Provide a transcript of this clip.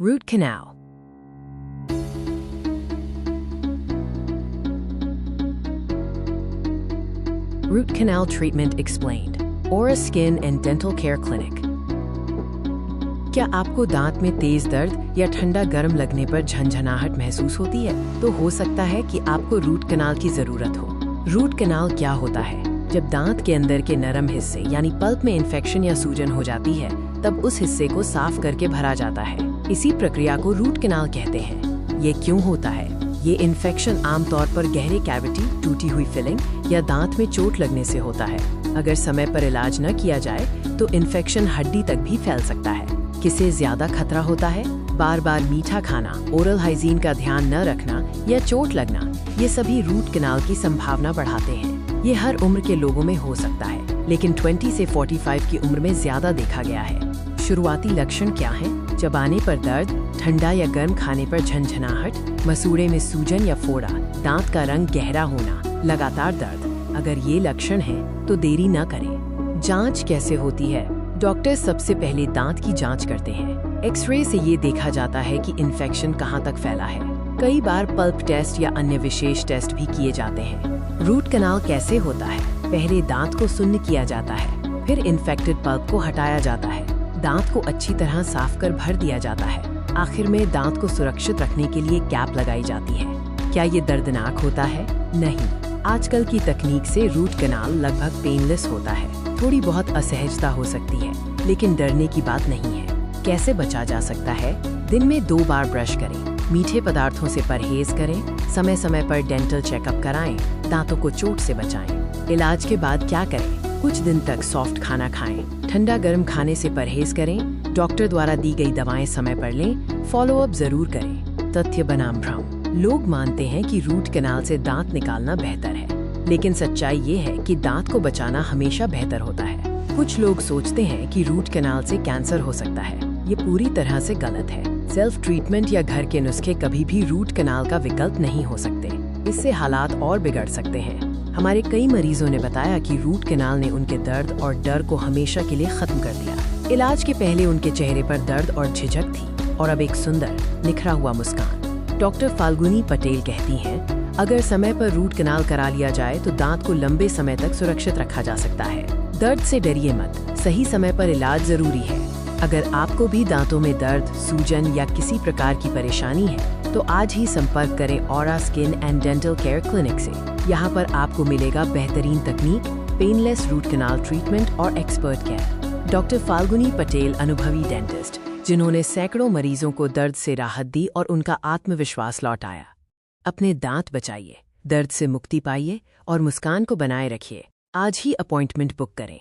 Root canal. Root canal treatment explained. Aura Skin and Dental Care Clinic. क्या आपको दांत में तेज दर्द या ठंडा गर्म लगने पर झंझनाहट महसूस होती है? तो हो सकता है कि आपको रूट कनाल की जरूरत हो। रूट कनाल क्या होता है? जब दांत के अंदर के नरम हिस्से यानी पल्प में इन्फेक्शन या सूजन हो जाती है, तब उस हिस्से को साफ करके भरा जाता है। इसी प्रक्रिया को रूट कनाल कहते हैं। ये क्यों होता है? ये इन्फेक्शन आमतौर पर गहरे कैविटी, टूटी हुई फिलिंग या दांत में चोट लगने से होता है। अगर समय पर इलाज न किया जाए तो इन्फेक्शन हड्डी तक भी फैल सकता है। किसे ज्यादा खतरा होता है? बार बार मीठा खाना, ओरल हाइजीन का ध्यान न रखना या चोट लगना, ये सभी रूट कनाल की संभावना बढ़ाते हैं। ये हर उम्र के लोगों में हो सकता है, लेकिन 20 से 45 की उम्र में ज्यादा देखा गया है। शुरुआती लक्षण क्या हैं? चबाने पर दर्द, ठंडा या गर्म खाने पर झंझनाहट, मसूड़े में सूजन या फोड़ा, दांत का रंग गहरा होना, लगातार दर्द। अगर ये लक्षण हैं, तो देरी न करें। जांच कैसे होती है? डॉक्टर सबसे पहले दांत की जांच करते हैं। एक्सरे से ये देखा जाता है कि इन्फेक्शन कहाँ तक फैला है। कई बार पल्प टेस्ट या अन्य विशेष टेस्ट भी किए जाते हैं। रूट कनाल कैसे होता है? पहले दांत को सुन्न किया जाता है, फिर इन्फेक्टेड पल्प को हटाया जाता है। दांत को अच्छी तरह साफ कर भर दिया जाता है। आखिर में दांत को सुरक्षित रखने के लिए कैप लगाई जाती है। क्या ये दर्दनाक होता है? नहीं। आजकल की तकनीक से रूट कनाल लगभग पेनलेस होता है। थोड़ी बहुत असहजता हो सकती है, लेकिन डरने की बात नहीं है। कैसे बचा जा सकता है? दिन में 2 बार ब्रश करें, मीठे पदार्थों से परहेज करें, समय समय पर डेंटल चेकअप कराएं, दांतों को चोट से बचाएं। इलाज के बाद क्या करें? कुछ दिन तक सॉफ्ट खाना खाएं, ठंडा गर्म खाने से परहेज करें, डॉक्टर द्वारा दी गई दवाएं समय पर लें, फॉलो अप जरूर करें। तथ्य बनाम भ्रम। लोग मानते हैं कि रूट कनाल से दांत निकालना बेहतर है, लेकिन सच्चाई ये है कि दांत को बचाना हमेशा बेहतर होता है। कुछ लोग सोचते हैं कि रूट कनाल से कैंसर हो सकता है। ये पूरी तरह से गलत है। सेल्फ ट्रीटमेंट या घर के नुस्खे कभी भी रूट कनाल का विकल्प नहीं हो सकते। इससे हालात और बिगड़ सकते हैं। हमारे कई मरीजों ने बताया कि रूट कनाल ने उनके दर्द और डर को हमेशा के लिए खत्म कर दिया। इलाज के पहले उनके चेहरे पर दर्द और झिझक थी, और अब एक सुंदर निखरा हुआ मुस्कान। डॉक्टर फाल्गुनी पटेल कहती हैं, अगर समय पर रूट कनाल करा लिया जाए तो दांत को लंबे समय तक सुरक्षित रखा जा सकता है। दर्द से डरिए मत, सही समय पर इलाज जरूरी है। अगर आपको भी दांतों में दर्द, सूजन या किसी प्रकार की परेशानी है, तो आज ही संपर्क करें aura skin and dental care clinic से। यहाँ पर आपको मिलेगा बेहतरीन तकनीक, पेनलेस रूट कनाल ट्रीटमेंट और expert care. Doctor Falguni Patel अनुभवी डेंटिस्ट, जिन्होंने सैकड़ों मरीजों को दर्द से राहत दी और उनका आत्मविश्वास लौटाया। अपने दांत बचाइए, दर्द से मुक्ति पाइए और मुस्कान को बनाए रखिए। आज ही अपॉइंटमेंट बुक करें।